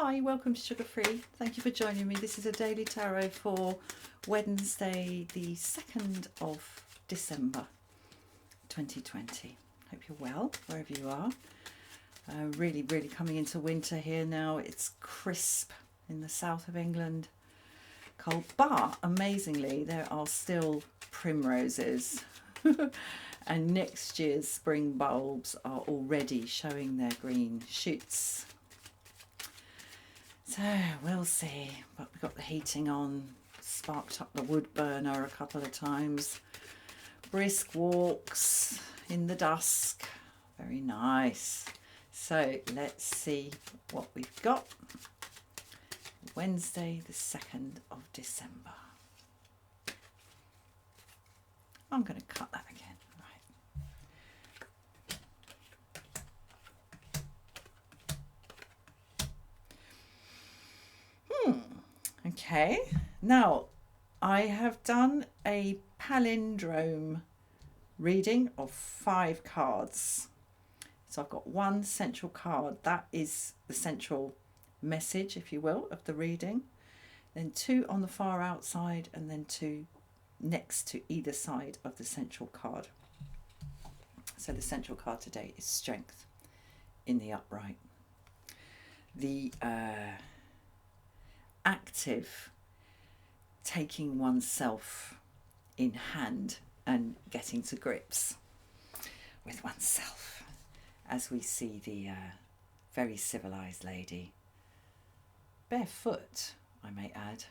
Hi, welcome to Sugar Free. Thank you for joining me. This is a daily tarot for Wednesday, the 2nd of December 2020. Hope you're well, wherever you are. Really coming into winter here now. It's crisp in the south of England, cold, but amazingly, there are still primroses. And next year's spring bulbs are already showing their green shoots. So we'll see, but we've got the heating on, sparked up the wood burner a couple of times, brisk walks in the dusk, very nice. So let's see what we've got. Wednesday the 2nd of December. I'm going to cut that again. Okay, now I have done a palindrome reading of 5 cards. So I've got one central card, that is the central message, if you will, of the reading. Then 2 on the far outside, and then 2 next to either side of the central card. So the central card today is strength in the upright. The active taking oneself in hand and getting to grips with oneself, as we see the very civilized lady, barefoot I may add,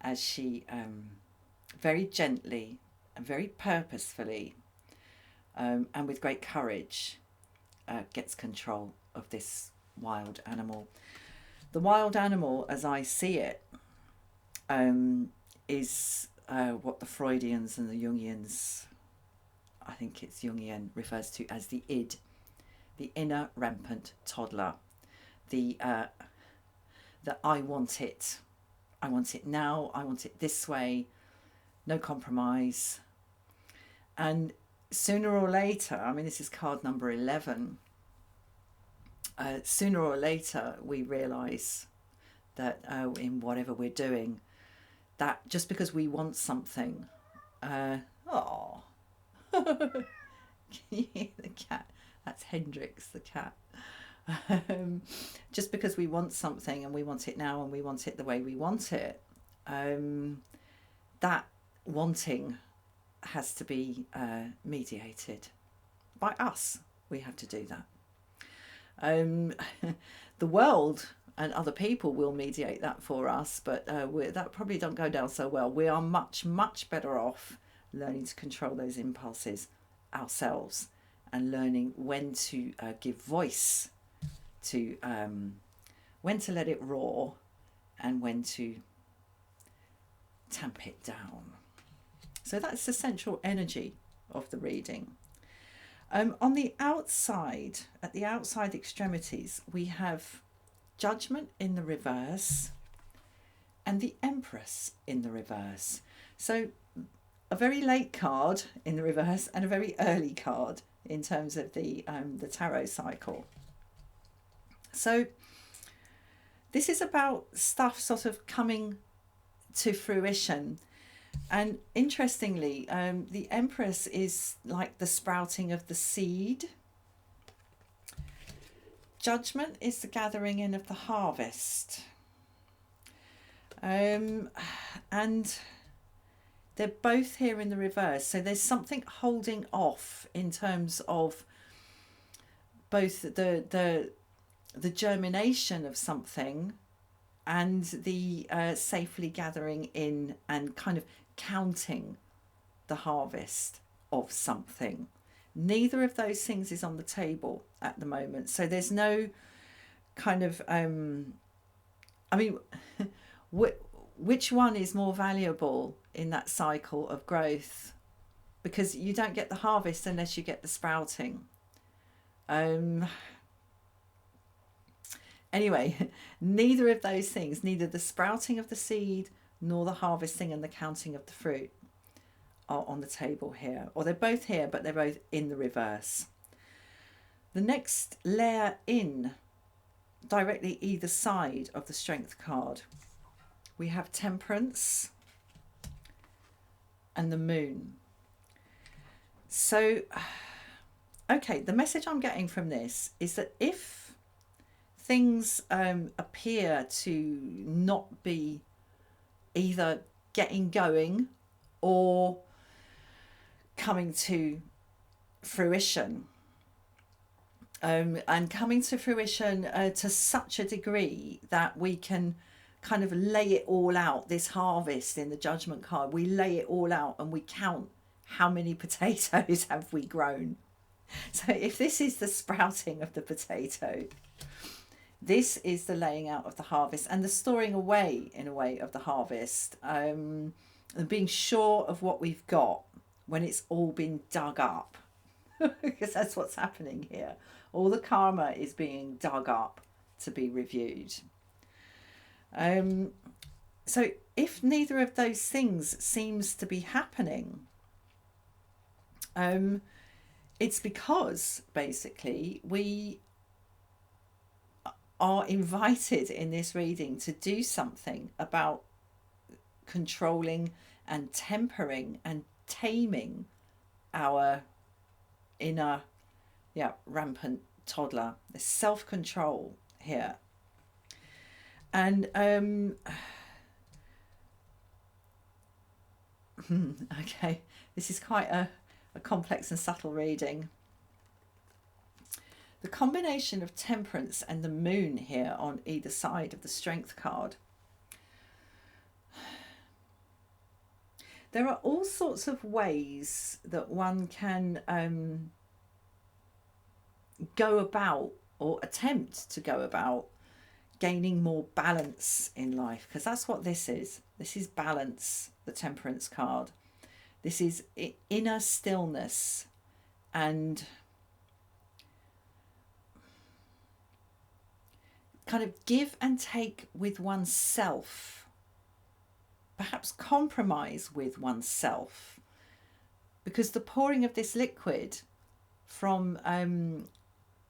as she very gently and very purposefully and with great courage gets control of this wild animal. The wild animal, as I see it, is what the Freudians and the Jungians, I think it's Jungian, refers to as the id, the inner rampant toddler. The I want it now, I want it this way, no compromise. And sooner or later, I mean, this is card number 11, sooner or later we realise that in whatever we're doing, that just because we want something, can you hear the cat? That's Hendrix, the cat. Just because we want something and we want it now and we want it the way we want it, that wanting has to be mediated by us. We have to do that. The world and other people will mediate that for us, but that probably don't go down so well. We are much better off learning to control those impulses ourselves and learning when to give voice to when to let it roar and when to tamp it down. So that's the central energy of the reading. On the outside, at the outside extremities, we have Judgment in the reverse and the Empress in the reverse. So a very late card in the reverse and a very early card in terms of the tarot cycle. So this is about stuff sort of coming to fruition. And interestingly, the Empress is like the sprouting of the seed. Judgment is the gathering in of the harvest. And they're both here in the reverse. So there's something holding off in terms of both the germination of something and the safely gathering in and kind of counting the harvest of something. Neither of those things is on the table at the moment. So there's no kind of, I mean, which one is more valuable in that cycle of growth? Because you don't get the harvest unless you get the sprouting. Anyway, neither of those things, neither the sprouting of the seed nor the harvesting and the counting of the fruit, are on the table here. Or they're both here, but they're both in the reverse. The next layer in directly either side of the Strength card, we have Temperance and the Moon. So, okay, the message I'm getting from this is that if things appear to not be either getting going or coming to fruition, and coming to fruition to such a degree that we can kind of lay it all out, this harvest in the Judgment card, we lay it all out and we count how many potatoes have we grown. So if this is the sprouting of the potato, this is the laying out of the harvest and the storing away, in a way, of the harvest, and being sure of what we've got when it's all been dug up. Because that's what's happening here. All the karma is being dug up to be reviewed. So if neither of those things seems to be happening, it's because basically we are invited in this reading to do something about controlling and tempering and taming our inner rampant toddler. There's self-control here. And okay, this is quite a complex and subtle reading. The combination of Temperance and the Moon here on either side of the Strength card. There are all sorts of ways that one can go about, or attempt to go about, gaining more balance in life, because that's what this is. This is balance, the Temperance card. This is inner stillness and kind of give and take with oneself, perhaps compromise with oneself, because the pouring of this liquid from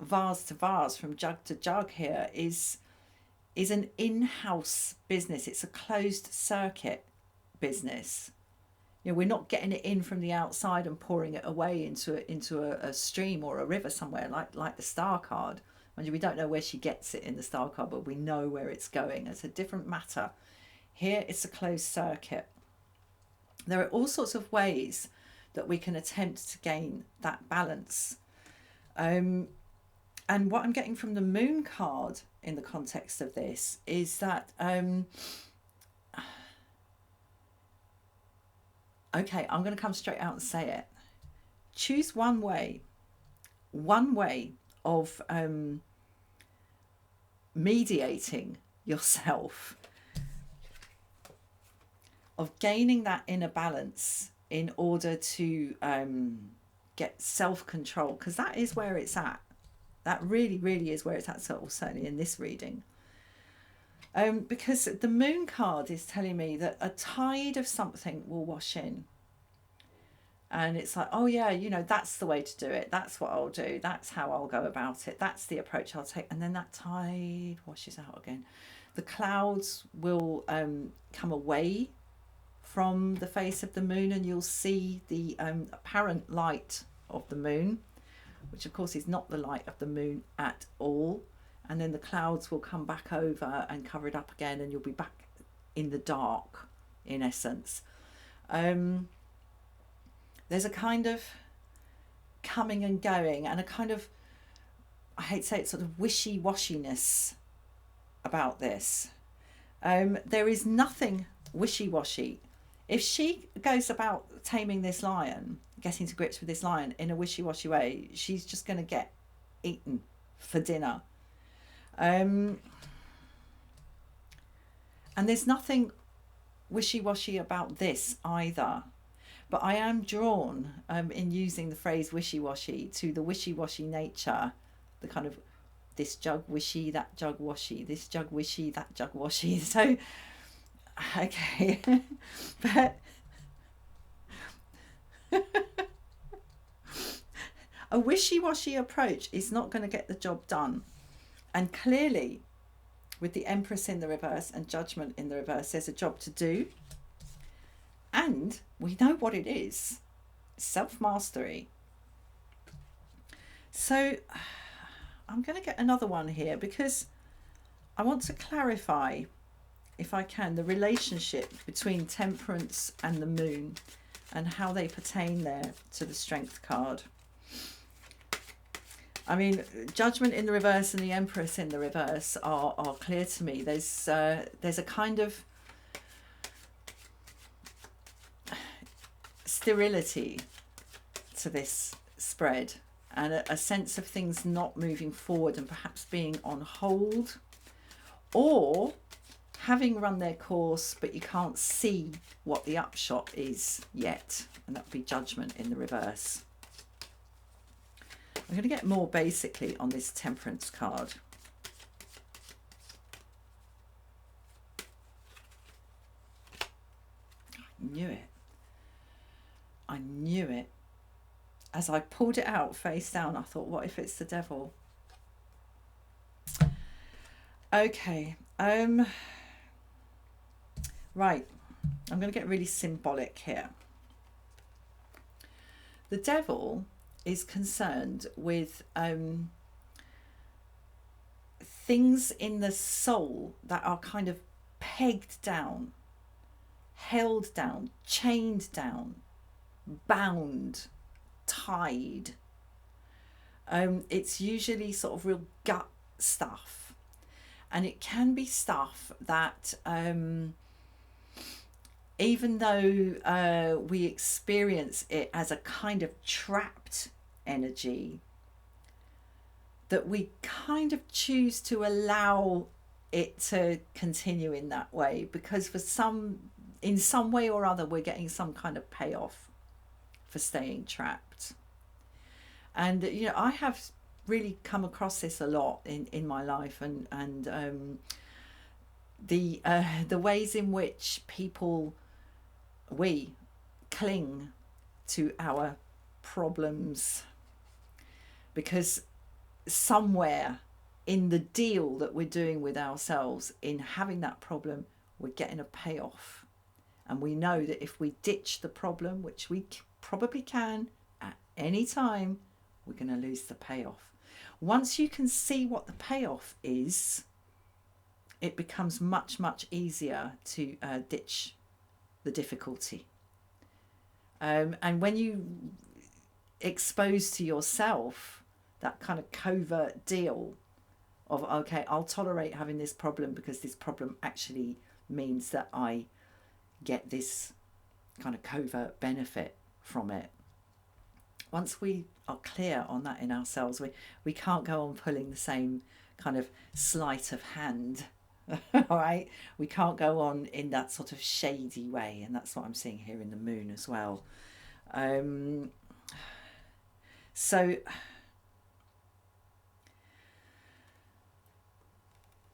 vase to vase, from jug to jug here is an in-house business. It's a closed circuit business. You know, we're not getting it in from the outside and pouring it away into a stream or a river somewhere like the Star card. Mind you, we don't know where she gets it in the Star card, but we know where it's going. It's a different matter. Here it's a closed circuit. There are all sorts of ways that we can attempt to gain that balance. And what I'm getting from the Moon card in the context of this is that, okay, I'm going to come straight out and say it. Choose one way of mediating yourself, of gaining that inner balance in order to get self-control, because that is where it's at. That really, really is where it's at, so certainly in this reading. Because the Moon card is telling me that a tide of something will wash in. And it's like, oh yeah, you know, that's the way to do it. That's what I'll do. That's how I'll go about it. That's the approach I'll take. And then that tide washes out again. The clouds will come away from the face of the moon, and you'll see the apparent light of the moon, which of course is not the light of the moon at all. And then the clouds will come back over and cover it up again, and you'll be back in the dark, in essence. There's a kind of coming and going, and a kind of, I hate to say it, sort of wishy-washiness about this. There is nothing wishy-washy. If she goes about taming this lion, getting to grips with this lion in a wishy-washy way, she's just going to get eaten for dinner. And there's nothing wishy-washy about this either. But I am drawn, in using the phrase wishy-washy, to the wishy-washy nature, the kind of this jug wishy, that jug washy, this jug wishy, that jug washy. So, okay, but a wishy-washy approach is not going to get the job done. And clearly, with the Empress in the reverse and Judgment in the reverse, there's a job to do. And we know what it is. Self-mastery. So I'm going to get another one here because I want to clarify, if I can, the relationship between Temperance and the Moon and how they pertain there to the Strength card. I mean, Judgment in the reverse and the Empress in the reverse are clear to me. There's a kind of sterility to this spread and a sense of things not moving forward and perhaps being on hold, or having run their course but you can't see what the upshot is yet, and that would be Judgment in the reverse. I'm going to get more basically on this Temperance card. I knew it. I knew it. As I pulled it out face down, I thought, what if it's the Devil? Okay. Right. I'm going to get really symbolic here. The Devil is concerned with things in the soul that are kind of pegged down, held down, chained down, bound, tied. It's usually sort of real gut stuff, and it can be stuff that even though we experience it as a kind of trapped energy, that we kind of choose to allow it to continue in that way because in some way or other we're getting some kind of payoff for staying trapped. And you know, I have really come across this a lot in my life, and the ways in which we cling to our problems because somewhere in the deal that we're doing with ourselves in having that problem, we're getting a payoff. And we know that if we ditch the problem, which we probably can at any time, we're going to lose the payoff. Once you can see what the payoff is, it becomes much, much easier to ditch the difficulty. And when you expose to yourself that kind of covert deal of, okay, I'll tolerate having this problem because this problem actually means that I get this kind of covert benefit from it. Once we are clear on that in ourselves, we can't go on pulling the same kind of sleight of hand. All right, we can't go on in that sort of shady way, and that's what I'm seeing here in the Moon as well. So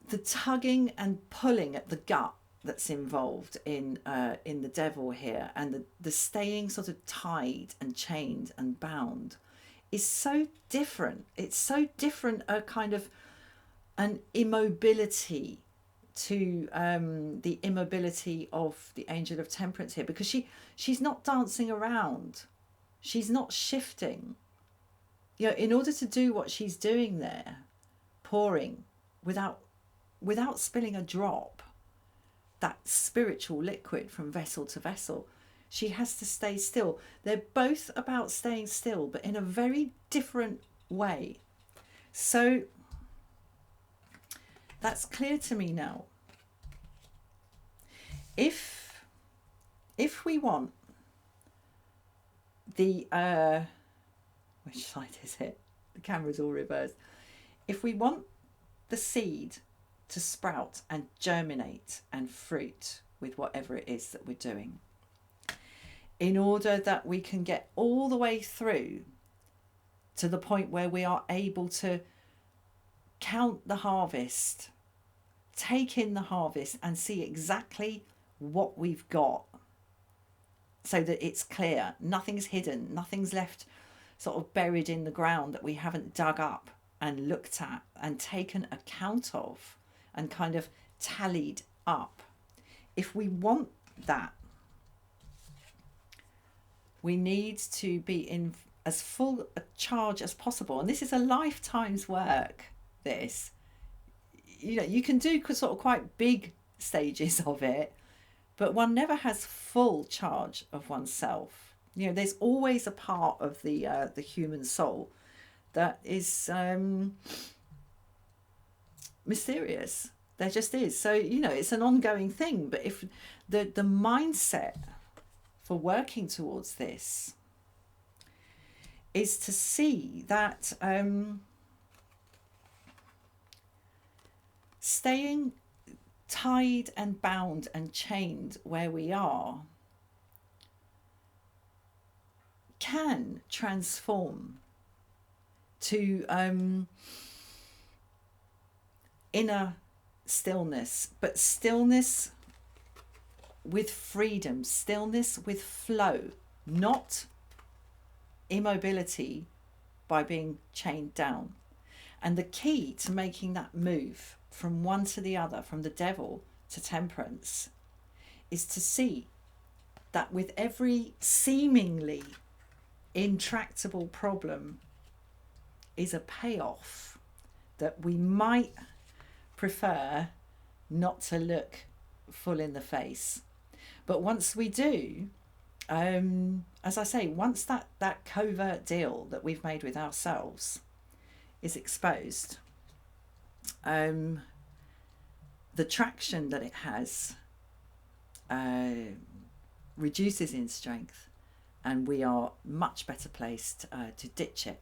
the tugging and pulling at the gut that's involved in the Devil here, and the staying sort of tied and chained and bound is so different. It's so different, a kind of an immobility to the immobility of the Angel of Temperance here, because she's not dancing around, she's not shifting. You know, in order to do what she's doing there, pouring without spilling a drop, that spiritual liquid from vessel to vessel, she has to stay still. They're both about staying still, but in a very different way. So that's clear to me now. If we want the which side is it? The camera's all reversed. If we want the seed to sprout and germinate and fruit with whatever it is that we're doing, in order that we can get all the way through to the point where we are able to count the harvest, take in the harvest and see exactly what we've got, so that it's clear, nothing's hidden, nothing's left sort of buried in the ground that we haven't dug up and looked at and taken account of and kind of tallied up. If we want that, we need to be in as full a charge as possible. And this is a lifetime's work, this. You know, you can do sort of quite big stages of it, but one never has full charge of oneself. You know, there's always a part of the human soul that is mysterious. There just is. So, you know, it's an ongoing thing. But if the mindset for working towards this is to see that staying tied and bound and chained where we are can transform to inner stillness, but stillness with freedom, stillness with flow, not immobility by being chained down. And the key to making that move from one to the other, from the devil to temperance, is to see that with every seemingly intractable problem is a payoff that we might prefer not to look full in the face. But once we do, as I say, once that covert deal that we've made with ourselves is exposed, the traction that it has reduces in strength, and we are much better placed to ditch it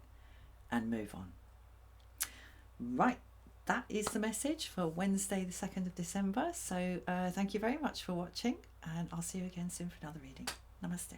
and move on. Right, that is the message for Wednesday the 2nd of December. So thank you very much for watching, and I'll see you again soon for another reading. Namaste.